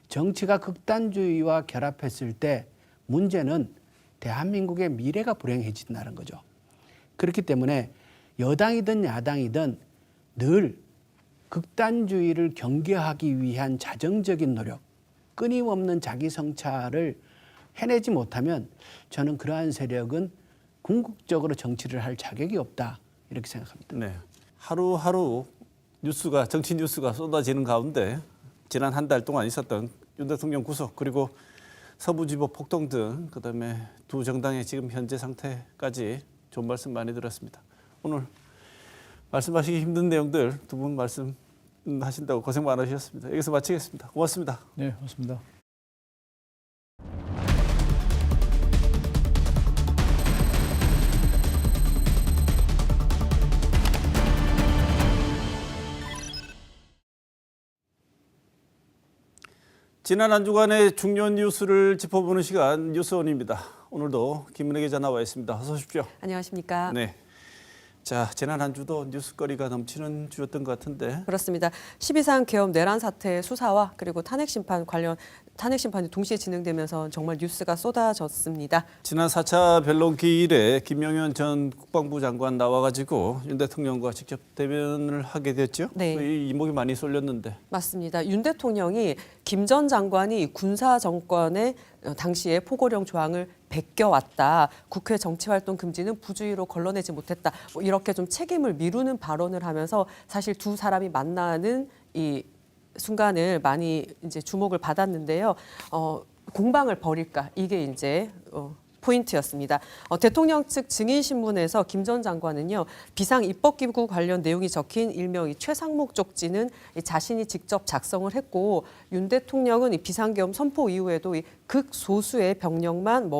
정치가 극단주의와 결합했을 때 문제는 대한민국의 미래가 불행해진다는 거죠. 그렇기 때문에 여당이든 야당이든 늘 극단주의를 경계하기 위한 자정적인 노력, 끊임없는 자기 성찰을 해내지 못하면 저는 그러한 세력은 궁극적으로 정치를 할 자격이 없다 이렇게 생각합니다. 네. 하루하루 뉴스가 정치 뉴스가 쏟아지는 가운데 지난 한 달 동안 있었던 윤 대통령 구속 그리고 서부지법 폭동 등 그다음에 두 정당의 지금 현재 상태까지 좋은 말씀 많이 들었습니다. 오늘 말씀하시기 힘든 내용들 두 분 말씀하신다고 고생 많으셨습니다. 여기서 마치겠습니다. 고맙습니다. 네, 맞습니다. 지난 한 주간의 중요한 뉴스를 짚어보는 시간 뉴스원입니다. 오늘도 김은혜 기자 나와 있습니다. 어서 오십시오. 안녕하십니까. 네. 자, 지난 한 주도 뉴스거리가 넘치는 주였던 것 같은데. 그렇습니다. 12상 계엄 내란 사태 수사와 그리고 탄핵 심판이 동시에 진행되면서 정말 뉴스가 쏟아졌습니다. 지난 4차 변론 기일에 김영현 전 국방부 장관 나와가지고 윤 대통령과 직접 대면을 하게 됐죠. 네. 이 이목이 많이 쏠렸는데. 맞습니다. 윤 대통령이 김 전 장관이 군사 정권의 당시에 포고령 조항을 베껴왔다. 국회 정치활동 금지는 부주의로 걸러내지 못했다. 뭐 이렇게 좀 책임을 미루는 발언을 하면서 사실 두 사람이 만나는 이 순간을 많이 이제 주목을 받았는데요. 공방을 벌일까 이게 이제 포인트였습니다. 대통령 측 증인신문에서 김 전 장관은요. 비상 입법기구 관련 내용이 적힌 일명 이 최상목 쪽지는 자신이 직접 작성을 했고 윤 대통령은 이 비상계엄 선포 이후에도 이 극소수의 병력만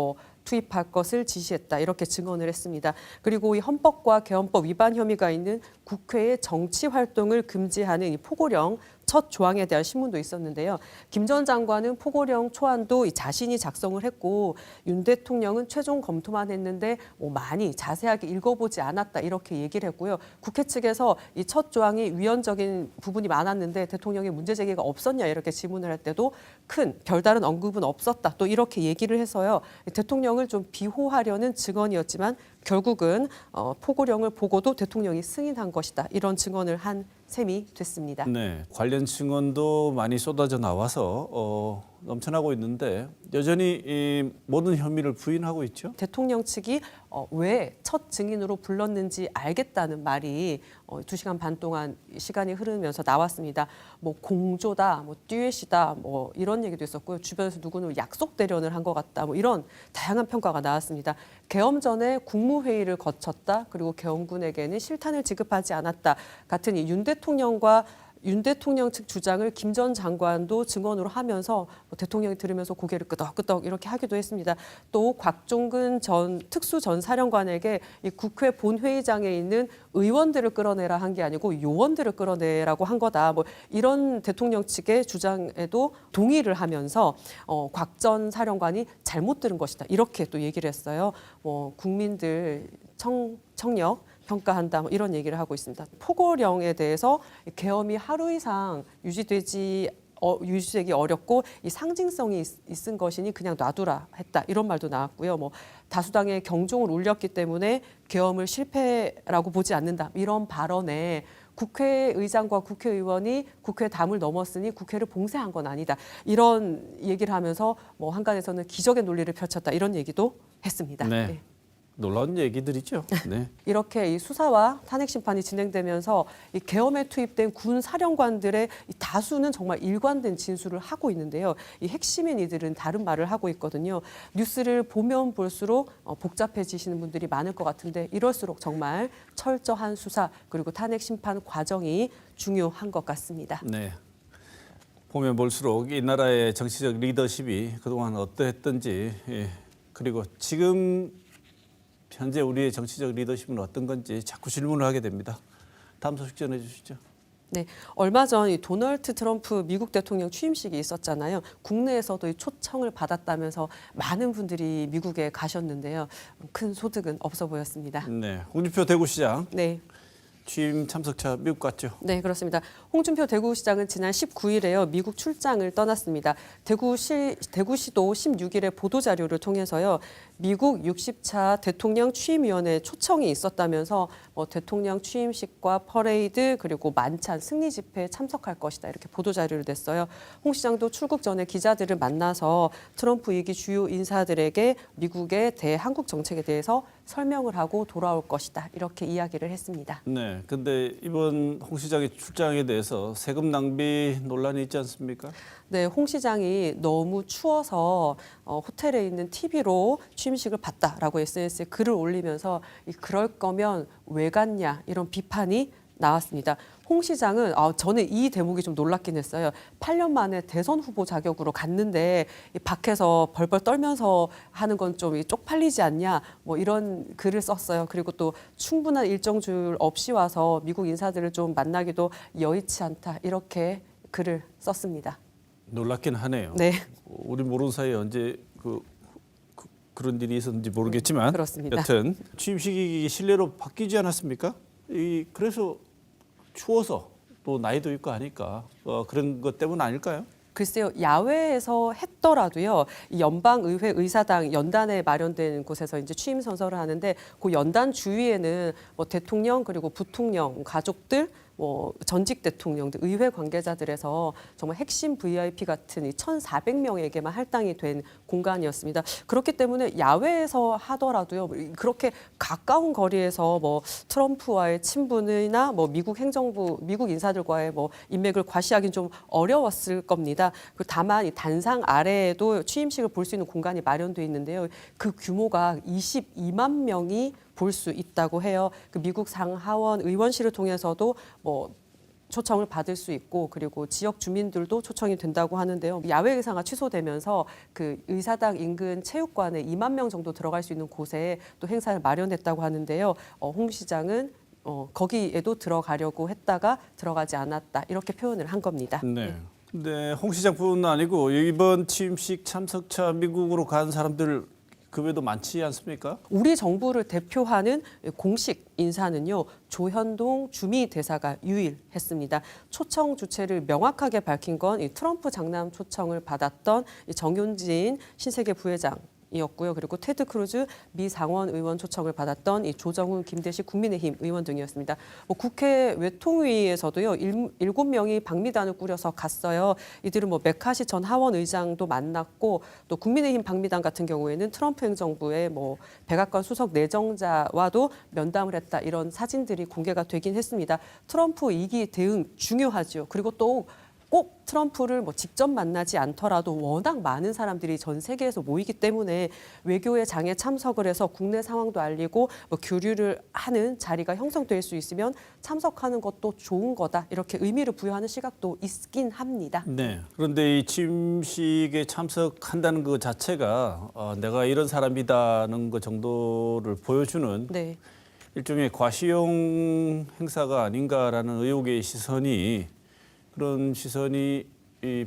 투입할 것을 지시했다 이렇게 증언을 했습니다. 그리고 이 헌법과 계엄법 위반 혐의가 있는 국회의 정치 활동을 금지하는 이 포고령 첫 조항에 대한 신문도 있었는데요. 김 전 장관은 포고령 초안도 자신이 작성을 했고 윤 대통령은 최종 검토만 했는데 뭐 많이 자세하게 읽어보지 않았다 이렇게 얘기를 했고요. 국회 측에서 이 첫 조항이 위헌적인 부분이 많았는데 대통령의 문제 제기가 없었냐 이렇게 질문을 할 때도 큰 별다른 언급은 없었다 또 이렇게 얘기를 해서요. 대통령을 좀 비호하려는 증언이었지만 결국은 포고령을 보고도 대통령이 승인한 것이다 이런 증언을 한 셈이 됐습니다. 네, 관련 증언도 많이 쏟아져 나와서 넘쳐나고 있는데 여전히 이 모든 혐의를 부인하고 있죠. 대통령 측이 왜 첫 증인으로 불렀는지 알겠다는 말이 2시간 반 동안 시간이 흐르면서 나왔습니다. 뭐 공조다, 뭐 듀엣이다, 뭐 이런 얘기도 있었고요. 주변에서 누구는 약속 대련을 한 것 같다, 뭐 이런 다양한 평가가 나왔습니다. 계엄 전에 국무회의를 거쳤다, 그리고 계엄군에게는 실탄을 지급하지 않았다 같은 이 윤 대통령 측 주장을 김 전 장관도 증언으로 하면서 대통령이 들으면서 고개를 끄덕끄덕 이렇게 하기도 했습니다. 또 곽종근 전 특수 전 사령관에게 이 국회 본회의장에 있는 의원들을 끌어내라 한 게 아니고 요원들을 끌어내라고 한 거다. 뭐 이런 대통령 측의 주장에도 동의를 하면서 곽 전 사령관이 잘못 들은 것이다. 이렇게 또 얘기를 했어요. 국민들 청력 평가한다 뭐 이런 얘기를 하고 있습니다. 포고령에 대해서 계엄이 하루 이상 유지되기 어렵고 이 상징성이 있은 것이니 그냥 놔두라 했다 이런 말도 나왔고요. 뭐 다수당의 경종을 울렸기 때문에 계엄을 실패라고 보지 않는다 이런 발언에 국회의장과 국회의원이 국회 담을 넘었으니 국회를 봉쇄한 건 아니다 이런 얘기를 하면서 뭐 한간에서는 기적의 논리를 펼쳤다 이런 얘기도 했습니다. 네. 네. 놀라운 얘기들이죠. 네. 이렇게 이 수사와 탄핵 심판이 진행되면서 이 계엄에 투입된 군 사령관들의 이 다수는 정말 일관된 진술을 하고 있는데요. 이 핵심인 이들은 다른 말을 하고 있거든요. 뉴스를 보면 볼수록 복잡해지시는 분들이 많을 것 같은데 이럴수록 정말 철저한 수사 그리고 탄핵 심판 과정이 중요한 것 같습니다. 네. 보면 볼수록 이 나라의 정치적 리더십이 그동안 어떠했던지 그리고 지금 현재 우리의 정치적 리더십은 어떤 건지 자꾸 질문을 하게 됩니다. 다음 소식 전해 주시죠. 네, 얼마 전 이 도널드 트럼프 미국 대통령 취임식이 있었잖아요. 국내에서도 이 초청을 받았다면서 많은 분들이 미국에 가셨는데요. 큰 소득은 없어 보였습니다. 네, 홍준표 대구시장 네. 취임 참석차 미국 갔죠. 네, 그렇습니다. 홍준표 대구시장은 지난 19일에요. 미국 출장을 떠났습니다. 대구시도 16일에 보도자료를 통해서요. 미국 60차 대통령 취임위원회 초청이 있었다면서 대통령 취임식과 퍼레이드 그리고 만찬 승리 집회에 참석할 것이다. 이렇게 보도자료를 냈어요. 홍 시장도 출국 전에 기자들을 만나서 트럼프 2기 주요 인사들에게 미국의 대한국 정책에 대해서 설명을 하고 돌아올 것이다. 이렇게 이야기를 했습니다. 네, 근데 이번 홍 시장의 출장에 대해서 세금 낭비 논란이 있지 않습니까? 네, 홍 시장이 너무 추워서 호텔에 있는 TV로 취임식을 봤다라고 SNS에 글을 올리면서 그럴 거면 왜 갔냐 이런 비판이 나왔습니다. 홍 시장은 저는 이 대목이 좀 놀랍긴 했어요. 8년 만에 대선 후보 자격으로 갔는데 이 밖에서 벌벌 떨면서 하는 건 좀 쪽팔리지 않냐 뭐 이런 글을 썼어요. 그리고 또 충분한 일정줄 없이 와서 미국 인사들을 좀 만나기도 여의치 않다 이렇게 글을 썼습니다. 놀랍긴 하네요. 네. 우리 모르는 사이에 언제 그런 일이 있었는지 모르겠지만 그렇습니다. 여튼 취임식이 실내로 바뀌지 않았습니까? 그래서 추워서 또 나이도 있고 하니까 그런 것 때문 아닐까요? 글쎄요, 야외에서 했더라도요, 이 연방의회 의사당 연단에 마련된 곳에서 이제 취임 선서를 하는데 그 연단 주위에는 대통령 그리고 부통령 가족들 전직 대통령들, 의회 관계자들에서 정말 핵심 VIP 같은 이 1,400명에게만 할당이 된 공간이었습니다. 그렇기 때문에 야외에서 하더라도요, 그렇게 가까운 거리에서 트럼프와의 친분이나 미국 행정부, 미국 인사들과의 인맥을 과시하기는 좀 어려웠을 겁니다. 다만 이 단상 아래에도 취임식을 볼 수 있는 공간이 마련되어 있는데요. 그 규모가 22만 명이 볼 수 있다고 해요. 그 미국 상하원 의원실을 통해서도 초청을 받을 수 있고 그리고 지역 주민들도 초청이 된다고 하는데요. 야외 의사가 취소되면서 그 의사당 인근 체육관에 2만 명 정도 들어갈 수 있는 곳에 또 행사를 마련했다고 하는데요. 홍 시장은 거기에도 들어가려고 했다가 들어가지 않았다 이렇게 표현을 한 겁니다. 네. 근데 홍 시장뿐 아니고 이번 취임식 참석차 미국으로 간 사람들 그 외에도 많지 않습니까? 우리 정부를 대표하는 공식 인사는요, 조현동 주미 대사가 유일했습니다. 초청 주체를 명확하게 밝힌 건 이 트럼프 장남 초청을 받았던 이 정윤진 신세계 부회장이었고요. 그리고 테드 크루즈 미 상원 의원 초청을 받았던 이 조정훈, 김대식 국민의힘 의원 등이었습니다. 국회 외통위에서도요 7명이 방미단을 꾸려서 갔어요. 이들은 메카시 전 하원 의장도 만났고 또 국민의힘 방미단 같은 경우에는 트럼프 행정부의 백악관 수석 내정자와도 면담을 했다 이런 사진들이 공개가 되긴 했습니다. 트럼프 2기 대응 중요하죠. 그리고 또 꼭 트럼프를 직접 만나지 않더라도 워낙 많은 사람들이 전 세계에서 모이기 때문에 외교의 장에 참석을 해서 국내 상황도 알리고 교류를 하는 자리가 형성될 수 있으면 참석하는 것도 좋은 거다. 이렇게 의미를 부여하는 시각도 있긴 합니다. 네. 그런데 이 취임식에 참석한다는 것 자체가 내가 이런 사람이다는 것 정도를 보여주는 네. 일종의 과시용 행사가 아닌가라는 의혹의 시선이 그런 시선이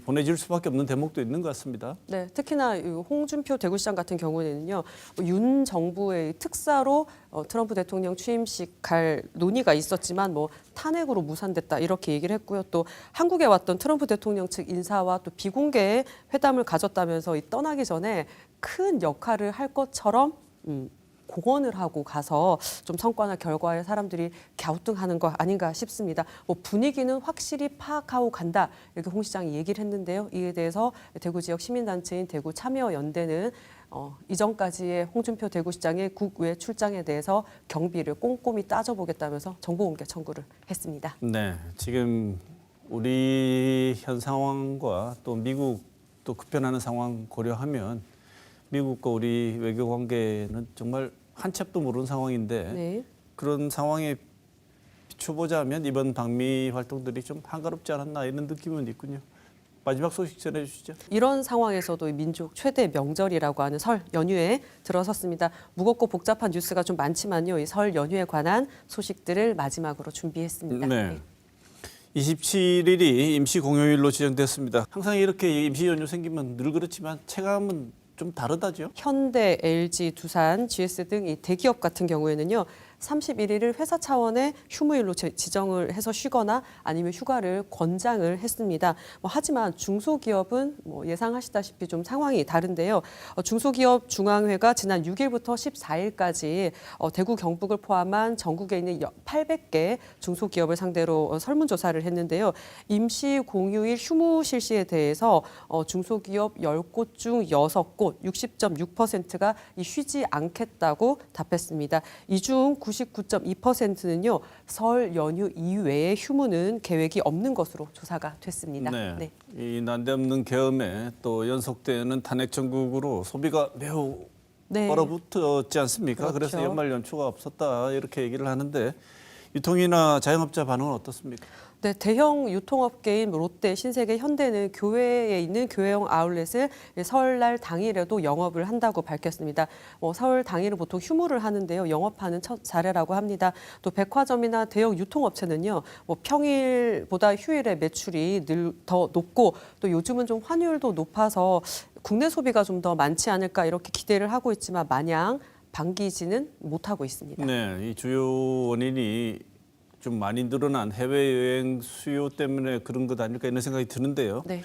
보내질 수밖에 없는 대목도 있는 것 같습니다. 네, 특히나 홍준표 대구시장 같은 경우에는요, 윤 정부의 특사로 트럼프 대통령 취임식 갈 논의가 있었지만 탄핵으로 무산됐다 이렇게 얘기를 했고요. 또 한국에 왔던 트럼프 대통령 측 인사와 또 비공개 회담을 가졌다면서 떠나기 전에 큰 역할을 할 것처럼 공언을 하고 가서 좀 성과나 결과에 사람들이 갸우뚱하는 거 아닌가 싶습니다. 분위기는 확실히 파악하고 간다 이렇게 홍 시장이 얘기를 했는데요. 이에 대해서 대구 지역 시민단체인 대구 참여연대는 이전까지의 홍준표 대구시장의 국외 출장에 대해서 경비를 꼼꼼히 따져보겠다면서 정보공개 청구를 했습니다. 네, 지금 우리 현 상황과 또 미국 또 급변하는 상황 고려하면 미국과 우리 외교 관계는 정말 한 치 앞도 모르는 상황인데 네. 그런 상황에 비춰보자면 이번 방미 활동들이 좀 한가롭지 않았나 이런 느낌은 있군요. 마지막 소식 전해주시죠. 이런 상황에서도 민족 최대 명절이라고 하는 설 연휴에 들어섰습니다. 무겁고 복잡한 뉴스가 좀 많지만요. 이 설 연휴에 관한 소식들을 마지막으로 준비했습니다. 네. 27일이 임시 공휴일로 지정됐습니다. 항상 이렇게 임시 연휴 생기면 늘 그렇지만 체감은 좀 다르다죠. 현대, LG, 두산, GS 등 이 대기업 같은 경우에는요. 31일을 회사 차원의 휴무일로 지정을 해서 쉬거나 아니면 휴가를 권장을 했습니다. 하지만 중소기업은 예상하시다시피 좀 상황이 다른데요. 중소기업 중앙회가 지난 6일부터 14일까지 대구 경북을 포함한 전국에 있는 800개 중소기업을 상대로 설문조사를 했는데요. 임시 공휴일 휴무 실시에 대해서 중소기업 10곳 중 6곳, 60.6%가 쉬지 않겠다고 답했습니다. 이 중 99.2%는요. 설 연휴 이외에 휴무는 계획이 없는 것으로 조사가 됐습니다. 네. 이 난데없는 계엄에 또 연속되는 탄핵 정국으로 소비가 매우 얼어붙었지 않습니까? 그렇죠. 그래서 연말 연초가 없었다 이렇게 얘기를 하는데 유통이나 자영업자 반응은 어떻습니까? 네, 대형 유통업계인 롯데, 신세계, 현대는 교외에 있는 교회형 아울렛을 설날 당일에도 영업을 한다고 밝혔습니다. 설 당일은 보통 휴무를 하는데요. 영업하는 첫 사례라고 합니다. 또 백화점이나 대형 유통업체는요. 평일보다 휴일에 매출이 늘 더 높고 또 요즘은 좀 환율도 높아서 국내 소비가 좀 더 많지 않을까 이렇게 기대를 하고 있지만 마냥 반기지는 못하고 있습니다. 네, 이 주요 원인이 좀 많이 늘어난 해외여행 수요 때문에 그런 것 아닐까 이런 생각이 드는데요. 네.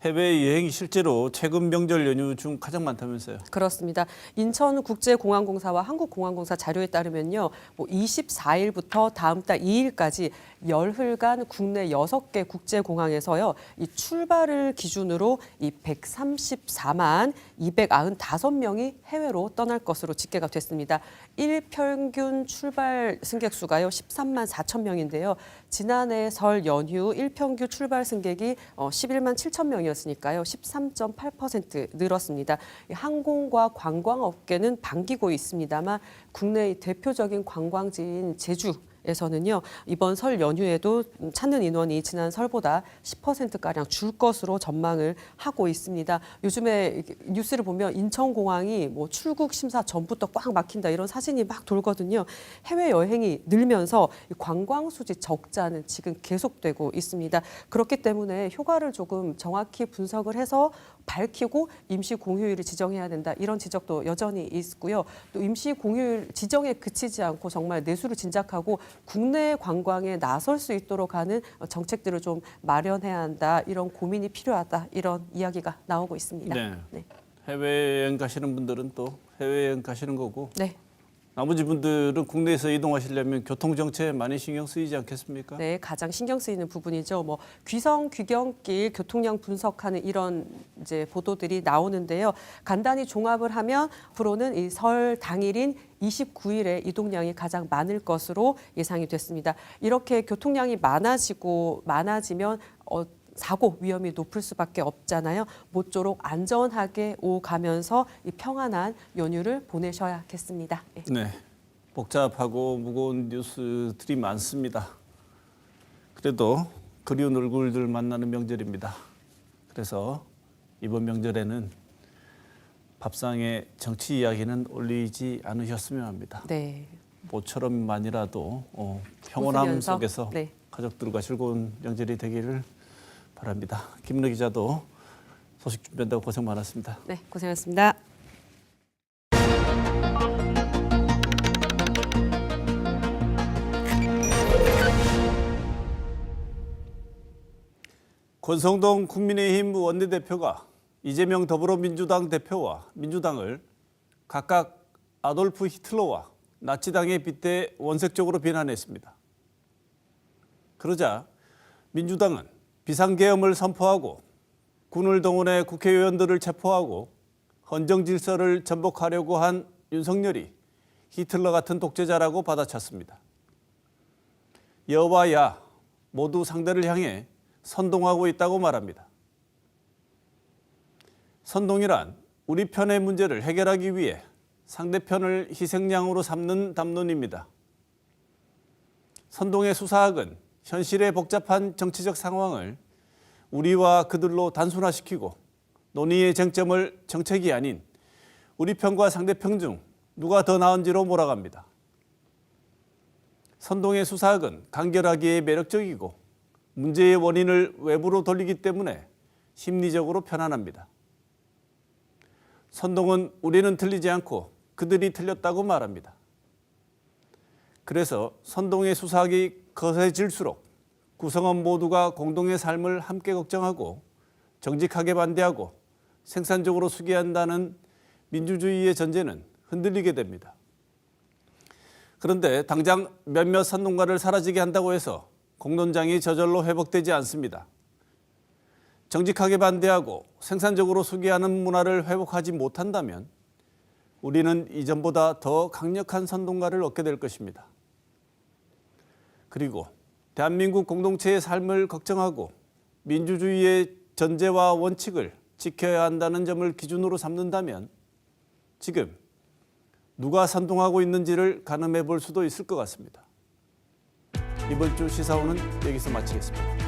해외여행이 실제로 최근 명절 연휴 중 가장 많다면서요. 그렇습니다. 인천국제공항공사와 한국공항공사 자료에 따르면요. 24일부터 다음 달 2일까지 열흘간 국내 6개 국제공항에서요. 이 출발을 기준으로 이 134만 295명이 해외로 떠날 것으로 집계가 됐습니다. 일평균 출발 승객 수가요. 13만 4천 명인데요. 지난해 설 연휴 일평균 출발 승객이 11만 7천 명이었으니까요. 13.8% 늘었습니다. 항공과 관광업계는 반기고 있습니다만 국내의 대표적인 관광지인 제주 서울에서는요 이번 설 연휴에도 찾는 인원이 지난 설보다 10%가량 줄 것으로 전망을 하고 있습니다. 요즘에 뉴스를 보면 인천공항이 뭐 출국 심사 전부터 꽉 막힌다 이런 사진이 막 돌거든요. 해외 여행이 늘면서 관광 수지 적자는 지금 계속되고 있습니다. 그렇기 때문에 효과를 조금 정확히 분석을 해서 밝히고 임시 공휴일을 지정해야 된다 이런 지적도 여전히 있고요. 또 임시 공휴일 지정에 그치지 않고 정말 내수를 진작하고 국내 관광에 나설 수 있도록 하는 정책들을 좀 마련해야 한다 이런 고민이 필요하다 이런 이야기가 나오고 있습니다. 네. 해외여행 가시는 분들은 또 해외여행 가시는 거고 네. 나머지 분들은 국내에서 이동하시려면 교통정체에 많이 신경 쓰이지 않겠습니까? 네, 가장 신경 쓰이는 부분이죠. 뭐 귀성 귀경길 교통량 분석하는 이런 이제 보도들이 나오는데요. 간단히 종합을 하면 앞으로는 이 설 당일인 29일에 이동량이 가장 많을 것으로 예상이 됐습니다. 이렇게 교통량이 많아지면 사고 위험이 높을 수밖에 없잖아요. 모쪼록 안전하게 오가면서 이 평안한 연휴를 보내셔야겠습니다. 네. 네, 복잡하고 무거운 뉴스들이 많습니다. 그래도 그리운 얼굴들 만나는 명절입니다. 그래서 이번 명절에는 밥상에 정치 이야기는 올리지 않으셨으면 합니다. 네. 모처럼만이라도 평온함 웃으면서, 속에서 네. 가족들과 즐거운 명절이 되기를 바랍니다. 김은혜 기자도 소식 준비한다고 고생 많았습니다. 네, 고생하셨습니다. 권성동 국민의힘 원내대표가 이재명 더불어민주당 대표와 민주당을 각각 아돌프 히틀러와 나치당에 빗대 원색적으로 비난했습니다. 그러자 민주당은 비상계엄을 선포하고 군을 동원해 국회의원들을 체포하고 헌정 질서를 전복하려고 한 윤석열이 히틀러 같은 독재자라고 받아쳤습니다. 여와 야 모두 상대를 향해 선동하고 있다고 말합니다. 선동이란 우리 편의 문제를 해결하기 위해 상대편을 희생양으로 삼는 담론입니다. 선동의 수사학은 현실의 복잡한 정치적 상황을 우리와 그들로 단순화시키고 논의의 쟁점을 정책이 아닌 우리 편과 상대편 중 누가 더 나은지로 몰아갑니다. 선동의 수사학은 간결하기에 매력적이고 문제의 원인을 외부로 돌리기 때문에 심리적으로 편안합니다. 선동은 우리는 틀리지 않고 그들이 틀렸다고 말합니다. 그래서 선동의 수사학이 거세질수록 구성원 모두가 공동의 삶을 함께 걱정하고 정직하게 반대하고 생산적으로 수기한다는 민주주의의 전제는 흔들리게 됩니다. 그런데 당장 몇몇 선동가를 사라지게 한다고 해서 공론장이 저절로 회복되지 않습니다. 정직하게 반대하고 생산적으로 수기하는 문화를 회복하지 못한다면 우리는 이전보다 더 강력한 선동가를 얻게 될 것입니다. 그리고 대한민국 공동체의 삶을 걱정하고 민주주의의 전제와 원칙을 지켜야 한다는 점을 기준으로 삼는다면 지금 누가 선동하고 있는지를 가늠해 볼 수도 있을 것 같습니다. 이번 주 시사오는 여기서 마치겠습니다.